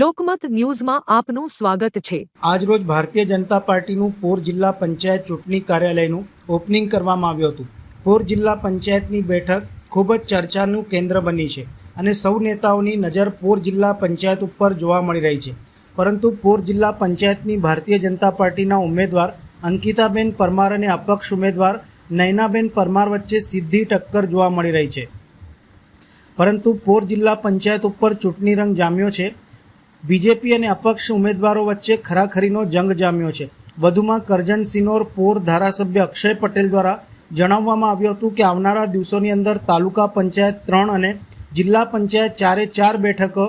લોકમત ન્યૂઝમાં આપનું સ્વાગત છે। આજરોજ ભારતીય જનતા પાર્ટીનું પોર જિલ્લા પંચાયત ચૂંટણી કાર્યાલયનું ઓપનિંગ કરવામાં આવ્યું હતું। પોર જિલ્લા પંચાયતની બેઠક ખૂબ જ ચર્ચાનું કેન્દ્ર બની છે અને સૌ નેતાઓની નજર પોર જિલ્લા પંચાયત ઉપર જોવા મળી રહી છે। પરંતુ પોર જિલ્લા પંચાયતની ભારતીય જનતા પાર્ટીના ઉમેદવાર અંકિતાબેન પરમાર અને અપક્ષ ઉમેદવાર નયનાબેન પરમાર વચ્ચે સીધી ટક્કર જોવા મળી રહી છે। પરંતુ પોર જિલ્લા પંચાયત ઉપર ચૂંટણી રંગ જામ્યો છે। બીજેપી અને અપક્ષ ઉમેદવારો વચ્ચે ખરાખરીનો જંગ જામ્યો છે। વધુમાં કરજણ સિનોર પોર ધારાસભ્ય અક્ષય પટેલ દ્વારા જણાવવામાં આવ્યું હતું કે આવનારા દિવસોની અંદર તાલુકા પંચાયત 3 અને જિલ્લા પંચાયત 4 બેઠકો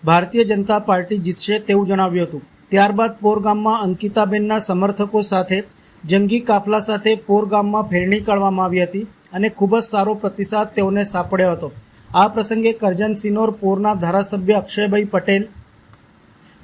ભારતીય જનતા પાર્ટી જીતશે તેવું જણાવ્યું હતું। ત્યારબાદ પોર ગામમાં અંકિતાબેનના સમર્થકો સાથે જંગી કાફલા સાથે પોર ગામમાં ફેરણી કાઢવામાં આવી હતી અને ખૂબ જ સારો પ્રતિસાદ તેઓને સાંપડ્યો હતો। આ પ્રસંગે કરજણ સિનોર પોરના ધારાસભ્ય અક્ષયભાઈ પટેલ,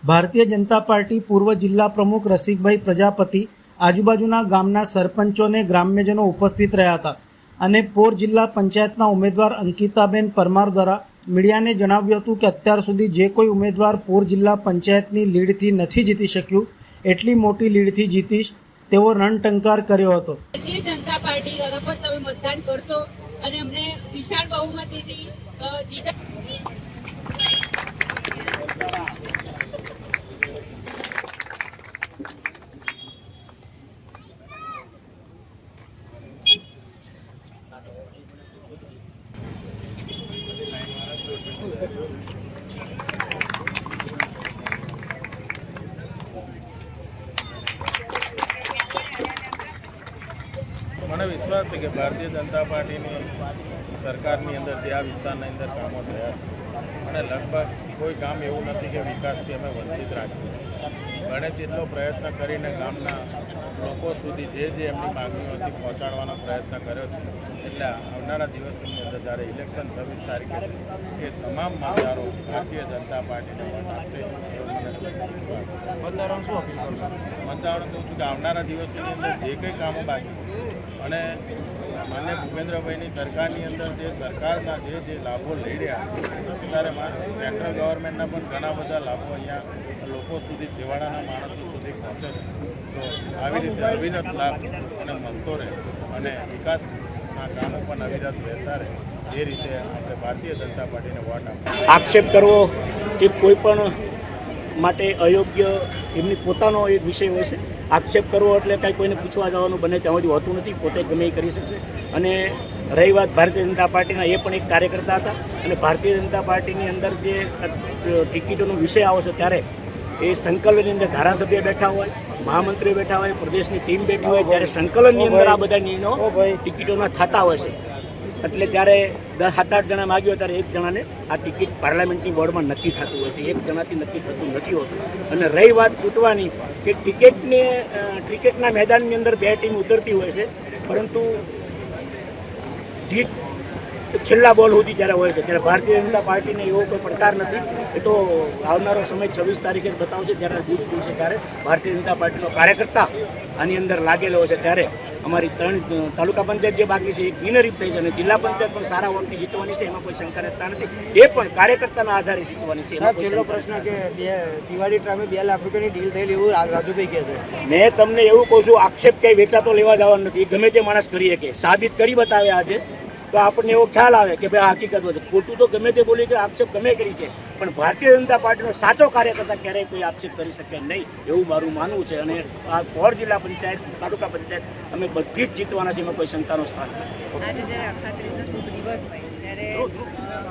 ભારતીય જનતા પાર્ટી પૂર્વ જિલ્લા પ્રમુખ રસિકભાઈ પ્રજાપતિ, આજુબાજુના ગામના સરપંચો અને ગ્રામ્યજનો ઉપસ્થિત રહ્યા હતા અને પોર જિલ્લા પંચાયતના ઉમેદવાર અંકિતાબેન પરમાર દ્વારા મીડિયાને જણાવ્યું હતું કે અત્યાર સુધી જે કોઈ ઉમેદવાર પોર જિલ્લા પંચાયતની લીડથી નથી જીતી શક્યું, એટલી મોટી લીડથી જીતીશ તેવો રણટંકાર કર્યો હતો। ભારતીય જનતા પાર્ટી તરફ તમે મતદાન કરશો અને અમને વિશાળ બહુમતીથી જીતા। મને વિશ્વાસ છે કે ભારતીય જનતા પાર્ટીની સરકારની અંદર જે આ વિસ્તારના અંદર કામો થયા છે અને લગભગ કોઈ કામ એવું નથી કે વિકાસથી અમે વંચિત રાખીએ। બને તેટલો પ્રયત્ન કરીને ગામના લોકો સુધી જે એમની માંગણીઓ હતી પહોંચાડવાનો પ્રયત્ન કર્યો છે। એટલે આવનારા દિવસોની અંદર જ્યારે ઇલેક્શન 26 તારીખે છે એ તમામ મતદારો ભારતીય જનતા પાર્ટીને વોટ આપશે એવો મને વિશ્વાસ છે। મતદારોને શું અપીલ કરું? મતદારોને કહું છું કે આવનારા દિવસોની અંદર જે કંઈ કામો બાકી છે અને માન્ય ભૂપેન્દ્રભાઈની સરકારની અંદર જે સરકારના જે લાભો લઈ રહ્યા છે ત્યારે સેન્ટ્રલ ગવર્મેન્ટના પણ ઘણા બધા લાભો અહીંયા લોકો સુધી, છેવાડાના માણસો સુધી પહોંચે છે। તો આવી રીતે અવિરત લાભ અને મળતો રહે અને વિકાસના કામો પણ અવિરત રહેતા રહે એ રીતે આપણે ભારતીય જનતા પાર્ટીને વોટ આપીએ। આક્ષેપ કરવો એ કોઈ પણ માટે અયોગ્ય એમની પોતાનો એક વિષય હોય છે। આક્ષેપ કરવો એટલે કાંઈ કોઈને પૂછવા જવાનું બને ત્યાં સુધી હોતું નથી, પોતે ગમે એ કરી શકશે। અને રહી વાત ભારતીય જનતા પાર્ટીના, એ પણ એક કાર્યકર્તા હતા અને ભારતીય જનતા પાર્ટીની અંદર જે ટિકિટોનો વિષય આવે છે ત્યારે એ સંકલનની અંદર ધારાસભ્ય બેઠા હોય, મહામંત્રીઓ બેઠા હોય, પ્રદેશની ટીમ બેઠી હોય, ત્યારે સંકલનની અંદર આ બધા નિર્ણયો ટિકિટોના થતા હોય છે। એટલે ત્યારે 7-8 જણા માગ્યો ત્યારે એક જણાને આ ટિકિટ પાર્લામેન્ટની બોર્ડમાં નક્કી થતું હોય છે, એક જણાથી નક્કી થતું નથી હોતું। અને રહી વાત ચૂંટવાની કે ક્રિકેટના મેદાનની અંદર 2 ટીમ ઉતરતી હોય છે, પરંતુ જીત છેલ્લા બોલ સુધી જ્યારે હોય છે ત્યારે ભારતીય જનતા પાર્ટીને એવો કોઈ પડકાર નથી। એ તો આવનારો સમય 26 તારીખે જ બતાવશે, જ્યારે બૂથ ખુલશે ત્યારે ભારતીય જનતા પાર્ટીનો કાર્યકર્તા આની અંદર લાગેલો છે। ત્યારે અમારી 3 તાલુકા પંચાયત જે બાકી છે એક વિનરી થઈ છે અને જિલ્લા પંચાયત પણ સારા વોટથી જીતવાની છે, એમાં કોઈ શંકાને સ્થાન નથી। એ પણ કાર્યકર્તાના આધારે જીતવાની છે। છેલ્લો પ્રશ્ન કે દિવાળી ટાઈમે 2 લાખ રૂપિયાની ડીલ થયેલી એવું રાજુભાઈ કહે છે। મેં તમને એવું કહું છું, આક્ષેપ કંઈ વેચાતો લેવા જવાનો નથી, ગમે તે માણસ કરી શકે, સાબિત કરી બતાવે આજે તો આપણને એવો ખ્યાલ આવે કે ભાઈ આ હકીકત હોય। ખોટું તો ગમે તે બોલી કે આક્ષેપ ગમે કરી છે, પણ ભારતીય જનતા પાર્ટીનો સાચો કાર્યકર્તા ક્યારેય કોઈ આક્ષેપ કરી શકે નહીં એવું મારું માનવું છે। અને આ પોર જિલ્લા પંચાયત, તાલુકા પંચાયત અમે બધી જ જીતવાના છે, એમાં કોઈ શંકાનો સ્થાન નથી। આજે જ્યારે અખાત્રીજનો શુભ દિવસ હોય ત્યારે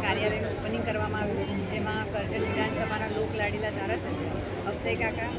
કાર્યાલયનું ઓપનિંગ કરવામાં આવ્યું, જેમાં કરજણ વિધાનસભાના લોકલાડીલા ધારાસભ્ય અક્ષય કાકા,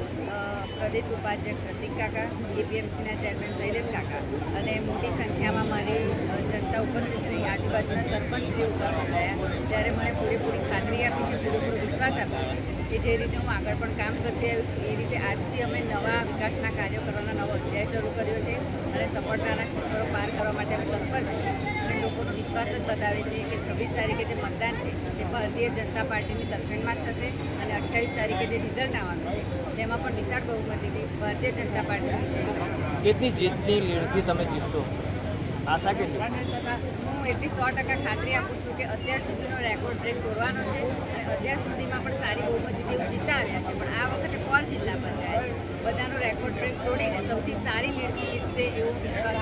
પ્રદેશ ઉપાધ્યક્ષ રસિક કાકા, એપીએમસીના ચેરમેન શૈલેષ કાકા અને મોટી સંખ્યામાં મારી જનતા ઉપસ્થિત રહી, આજુબાજુના સરપંચશ્રીઓ ઉપસ્થિત રહ્યા, ત્યારે મને પૂરેપૂરી ખાતરી આપી છે, પૂરેપૂરો વિશ્વાસ આપ્યો છે કે જે રીતે હું આગળ પણ કામ કરતી આવી છું એ રીતે આજથી અમે નવા વિકાસના કાર્યો કરવાનો નવો અધ્યાય શરૂ કર્યો છે અને સફળતાના શિખરો પાર કરવા માટે અમે તત્પર છીએ। અને લોકોનો વિશ્વાસ જ બતાવે છે કે 26 તારીખે જે મતદાન છે તે ભારતીય જનતા પાર્ટીની તરફેણમાં જ થશે અને 28 તારીખે જે રિઝલ્ટ આવવાનું છે તેમાં પણ વિશાળ બહુમતીથી ભારતીય જનતા પાર્ટી કેટલી જીતની લીડથી તમે જીતશો? આશા કેટલી? હું એટલી 100% ખાતરી આપું છું કે અત્યાર સુધીનો રેકોર્ડ બ્રેક તોડવાનો છે અને અત્યાર સુધીમાં પણ સારી બહુમતીથી જેવું જીતાવ્યા છે, પણ આ વખતે પોર જિલ્લા પંચાયત બધાનો રેકોર્ડ બ્રેક તોડીને સૌથી સારી લીડથી જીતશે એવો વિશ્વાસ